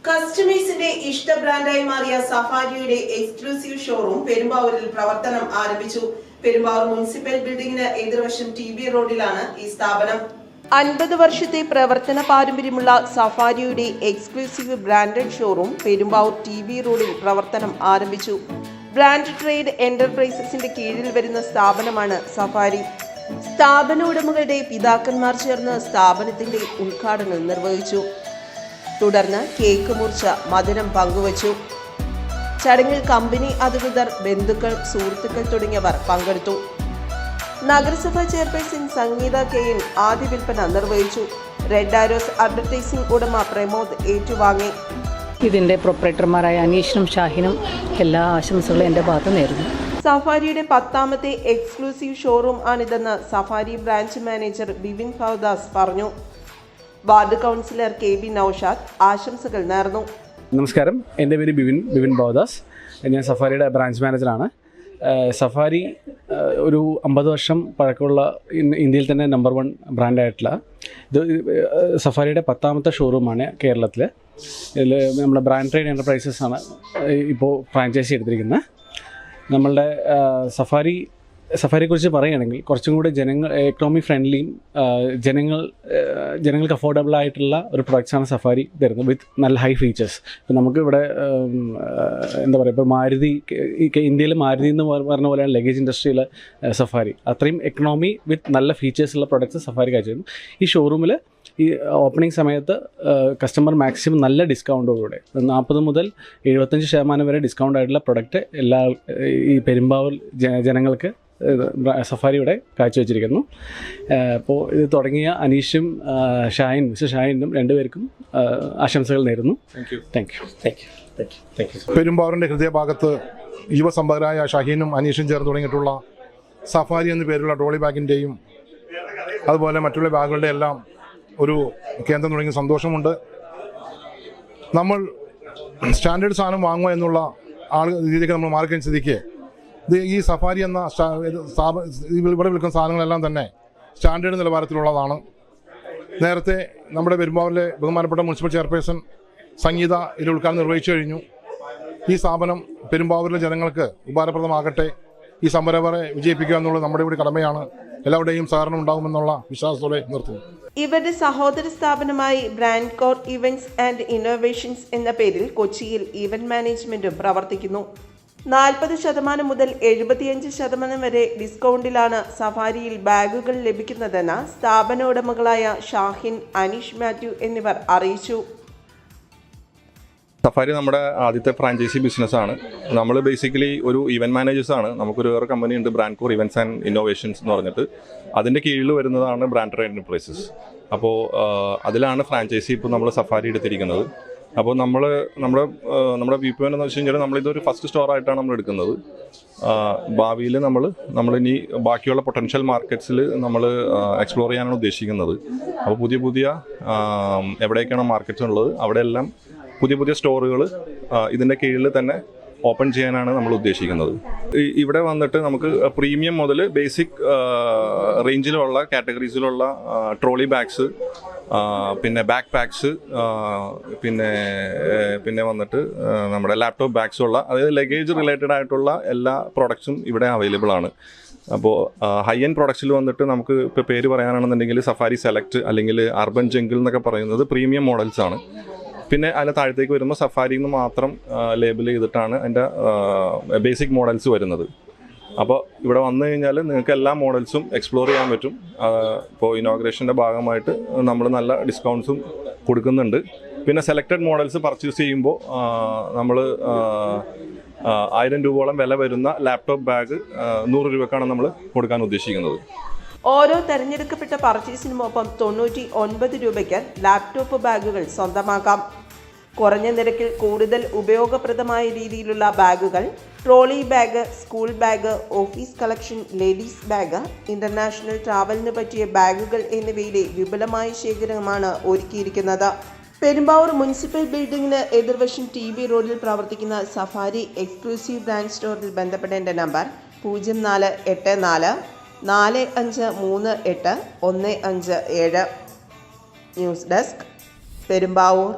കസ്റ്റമേഴ്സിന്റെ ഇഷ്ട ബ്രാൻഡായി മാറിയ സഫാരിയുടെ exclusive showroom പെരുമ്പാവൂരിൽ പ്രവർത്തനം ആരംഭിച്ചു. പെരുമ്പാവൂർ മുനിസിപ്പൽ ബിൽഡിംഗിന് എതിർവശം TB റോഡിലാണ് ഈ സ്ഥാപനം. 50 വർഷത്തെ പ്രവർത്തന പാരമ്പര്യമുള്ള സഫാരിയുടെ exclusive branded showroom Perumbavoor TB റോഡിൽ പ്രവർത്തനം ആരംഭിച്ചു. ബ്രാൻഡ് ട്രേഡ് എന്റർപ്രൈസസിന്റെ കീഴിൽ വരുന്ന സ്ഥാപനമാണ് സഫാരി. സ്ഥാപന ഉടമകളുടെ പിതാക്കന്മാർ ചേർന്ന് സ്ഥാപനത്തിന്റെ ഉദ്ഘാടനം നിർവഹിച്ചു. തുടർന്ന് കേക്ക് മുറിച്ച് മധുരം പങ്കുവച്ചു. ചടങ്ങിൽ കമ്പനി അധികൃതർ, ബന്ധുക്കൾ, സുഹൃത്തുക്കൾ തുടങ്ങിയവർ പങ്കെടുത്തു. നഗരസഭാ ചെയർപേഴ്സൺ സംഗീത KN ആദ്യ വിൽപ്പന നിർവഹിച്ചു. റെഡ് ആരോസ് അഡ്വർടൈസിംഗ് ഉടമ പ്രമോദ് ഏറ്റുവാങ്ങി. ഇതിൻ്റെ പ്രൊപ്പറേറ്റർമാരായ അനീഷിനും ഷാഹിനും എല്ലാ ആശംസകളും എൻ്റെ ഭാഗത്ത് നേരുന്നു. സഫാരിയുടെ 10ാമത്തെ എക്സ്ക്ലൂസീവ് ഷോറൂം ആണിതെന്ന് Safari branch manager Bivin Foudas പറഞ്ഞു. വാർഡ് കൗൺസിലർ KB നൌഷാദ് ആശംസകൾ നേർന്നു. നമസ്കാരം, എൻ്റെ പേര് ബിവിൻ ബൗദാസ്. ഞാൻ സഫാരിയുടെ ബ്രാഞ്ച് മാനേജറാണ്. സഫാരി ഒരു 50 വർഷം പഴക്കമുള്ള ഇന്ത്യയിൽ തന്നെ നമ്പർ 1 ബ്രാൻഡായിട്ടുള്ള ഇത് സഫാരിയുടെ 10ാമത്തെ ഷോറൂമാണ് കേരളത്തിൽ. ഇതിൽ നമ്മുടെ ബ്രാൻഡ് ട്രേഡ് എൻ്റർപ്രൈസസ് ആണ് ഇപ്പോൾ ഫ്രാഞ്ചൈസി എടുത്തിരിക്കുന്നത്. നമ്മളുടെ സഫാരിയെക്കുറിച്ച് പറയുകയാണെങ്കിൽ കുറച്ചും കൂടി എക്കണോമി ഫ്രണ്ട്ലിയും ജനങ്ങൾക്ക് അഫോർഡബിൾ ആയിട്ടുള്ള ഒരു പ്രൊഡക്ട്സാണ് സഫാരി തരുന്നത്, വിത്ത് നല്ല ഹൈ ഫീച്ചേഴ്സ്. ഇപ്പോൾ നമുക്ക് ഇവിടെ എന്താ പറയുക, ഇപ്പോൾ മാരുതി, ഇന്ത്യയിൽ മാരുതി എന്ന് പറഞ്ഞ പോലെയാണ് ലഗേജ് ഇൻഡസ്ട്രിയിൽ സഫാരി. അത്രയും എക്കണോമി വിത്ത് നല്ല ഫീച്ചേഴ്സുള്ള പ്രൊഡക്ട്സ് സഫാരി കാഴ്ചവെക്കുന്നു. ഈ ഷോറൂമിൽ ഈ ഓപ്പണിംഗ് സമയത്ത് കസ്റ്റമർ മാക്സിമം നല്ല ഡിസ്കൗണ്ടോടുകൂടെ 40 മുതൽ 75% വരെ ഡിസ്കൗണ്ട് ആയിട്ടുള്ള പ്രൊഡക്റ്റ് ഈ പെരുമ്പാവൂർ ജനങ്ങൾക്ക് സഫാരിയുടെ കാഴ്ചവെച്ചിരിക്കുന്നു. അപ്പോൾ ഇത് തുടങ്ങിയ അനീഷും മിസ്റ്റർ ഷാഹിനും രണ്ടുപേർക്കും ആശംസകൾ നേരുന്നു. Thank you. പെരുമ്പാവൂരിൻ്റെ ഹൃദയഭാഗത്ത് യുവസമ്പന്നരായ ഷാഹീനും അനീഷും ചേർന്ന് തുടങ്ങിയിട്ടുള്ള സഫാരി എന്ന പേരുള്ള ട്രോളി ബാഗിൻ്റെയും അതുപോലെ മറ്റുള്ള ബാഗുകളുടെ എല്ലാം ഒരു കേന്ദ്രം തുടങ്ങിയ സന്തോഷമുണ്ട്. നമ്മൾ സ്റ്റാൻഡേർഡ് സാധനം വാങ്ങുക എന്നുള്ള രീതിക്ക് നമ്മൾ മാർക്കുന്ന സ്ഥിതിക്ക് ഈ സഫാരി എന്ന ഇവിടെ വിൽക്കുന്ന സാധനങ്ങളെല്ലാം തന്നെ സ്റ്റാൻഡേർഡ് നിലവാരത്തിലുള്ളതാണ്. നേരത്തെ നമ്മുടെ പെരുമ്പാവൂരിലെ ബഹുമാനപ്പെട്ട മുനിസിപ്പൽ ചെയർപേഴ്സൺ സംഗീത ഇതിൽ ഉദ്ഘാടനം നിർവഹിച്ചു കഴിഞ്ഞു. ഈ സ്ഥാപനം പെരുമ്പാവൂരിലെ ജനങ്ങൾക്ക് ഉപകാരപ്രദമാകട്ടെ, ഈ സംരംഭരെ വിജയിപ്പിക്കുക എന്നുള്ളത് നമ്മുടെ കൂടി കടമയാണ്. എല്ലാവരുടെയും സഹകരണം ഉണ്ടാകുമെന്നുള്ള വിശ്വാസത്തോടെ നിർത്തുന്നു. ഇവരുടെ സഹോദര സ്ഥാപനമായി brand core events and innovations എന്ന പേരിൽ കൊച്ചിയിൽ ഇവന്റ് മാനേജ്മെന്റും പ്രവർത്തിക്കുന്നു. 40% മുതൽ 75% വരെ ഡിസ്കൗണ്ടിലാണ് സഫാരിയിൽ ബാഗുകൾ ലഭിക്കുന്നതെന്ന് സ്ഥാപന ഉടമകളായ ഷാഹിൻ, അനീഷ് മാത്യു എന്നിവർ അറിയിച്ചു. സഫാരി നമ്മുടെ ആദ്യത്തെ ഫ്രാഞ്ചൈസി ബിസിനസ്സാണ്. നമ്മൾ ബേസിക്കലി ഒരു ഇവൻറ്റ് മാനേജേഴ്സാണ്. നമുക്കൊരു വേറെ കമ്പനി ഉണ്ട്, brand core events and innovations എന്ന് പറഞ്ഞിട്ട്. അതിൻ്റെ കീഴിൽ വരുന്നതാണ് ബ്രാൻഡ് ട്രേഡ് എൻ്റർപ്രൈസസ്. അപ്പോൾ അതിലാണ് ഫ്രാഞ്ചൈസി ഇപ്പോൾ നമ്മൾ സഫാരി എടുത്തിരിക്കുന്നത്. അപ്പോൾ നമ്മുടെ വ്യൂ പോയിന്റ് എന്ന് വെച്ച് കഴിഞ്ഞാൽ നമ്മളിതൊരു ഫസ്റ്റ് സ്റ്റോറായിട്ടാണ് നമ്മൾ എടുക്കുന്നത്. ഭാവിയിൽ നമ്മളിനി ബാക്കിയുള്ള പൊട്ടൻഷ്യൽ മാർക്കറ്റ്സിൽ നമ്മൾ എക്സ്പ്ലോർ ചെയ്യാനാണ് ഉദ്ദേശിക്കുന്നത്. അപ്പോൾ പുതിയ എവിടെയൊക്കെയാണ് മാർക്കറ്റ്സ് ഉള്ളത് അവിടെയെല്ലാം പുതിയ സ്റ്റോറുകൾ ഇതിൻ്റെ കീഴിൽ തന്നെ ഓപ്പൺ ചെയ്യാനാണ് നമ്മൾ ഉദ്ദേശിക്കുന്നത്. ഇവിടെ വന്നിട്ട് നമുക്ക് പ്രീമിയം മുതൽ ബേസിക് റേഞ്ചിലുള്ള കാറ്റഗറീസിലുള്ള ട്രോളി ബാഗ്സ്, പിന്നെ ബാക്ക് പാക്സ്, പിന്നെ വന്നിട്ട് നമ്മുടെ ലാപ്ടോപ്പ് ബാഗ്സുള്ള, അതായത് ലഗേജ് റിലേറ്റഡ് ആയിട്ടുള്ള എല്ലാ പ്രോഡക്ട്സും ഇവിടെ അവൈലബിൾ ആണ്. അപ്പോൾ ഹൈ എൻഡ് പ്രൊഡക്ട്സിൽ വന്നിട്ട് നമുക്ക് ഇപ്പോൾ പേര് പറയാനാണെന്നുണ്ടെങ്കിൽ സഫാരി സെലക്ട് അല്ലെങ്കിൽ അർബൻ ജംഗിൾ എന്നൊക്കെ പറയുന്നത് പ്രീമിയം മോഡൽസ് ആണ്. പിന്നെ അതിന് താഴത്തേക്ക് വരുമ്പോൾ സഫാരി എന്ന് മാത്രം ലേബിൾ ചെയ്തിട്ടാണ് അതിൻ്റെ ബേസിക് മോഡൽസ് വരുന്നത്. അപ്പോൾ ഇവിടെ വന്നു കഴിഞ്ഞാൽ നിങ്ങൾക്ക് എല്ലാ മോഡൽസും എക്സ്പ്ലോർ ചെയ്യാൻ പറ്റും. ഇപ്പോൾ ഇനോഗ്രേഷൻ്റെ ഭാഗമായിട്ട് നമ്മൾ നല്ല ഡിസ്കൗണ്ട്സും കൊടുക്കുന്നുണ്ട്. പിന്നെ സെലക്റ്റഡ് മോഡൽസ് പർച്ചേസ് ചെയ്യുമ്പോൾ നമ്മൾ 1000 രൂപയോളം വില വരുന്ന ലാപ്ടോപ്പ് ബാഗ് 100 രൂപക്കാണ് നമ്മൾ കൊടുക്കാൻ ഉദ്ദേശിക്കുന്നത്. ഓരോ തെരഞ്ഞെടുക്കപ്പെട്ട പർച്ചേസിനുമൊപ്പം 99 രൂപയ്ക്ക് ലാപ്ടോപ്പ് ബാഗുകൾ സ്വന്തമാക്കാം. കുറഞ്ഞ നിരക്കിൽ കൂടുതൽ ഉപയോഗപ്രദമായ രീതിയിലുള്ള ബാഗുകൾ, trolley bag, school bag, office collection, ladies bag, international ട്രാവലിന് പറ്റിയ ബാഗുകൾ എന്നിവയിലെ വിപുലമായ ശേഖരമാണ് ഒരുക്കിയിരിക്കുന്നത്. പെരുമ്പാവൂർ മുനിസിപ്പൽ ബിൽഡിംഗിന് എതിർവശം TB റോഡിൽ പ്രവർത്തിക്കുന്ന സഫാരി എക്സ്ക്ലൂസീവ് ബ്രാൻഡ് സ്റ്റോറിൽ ബന്ധപ്പെടേണ്ട നമ്പർ 0484 4538 157. News desk, Perumbavoor.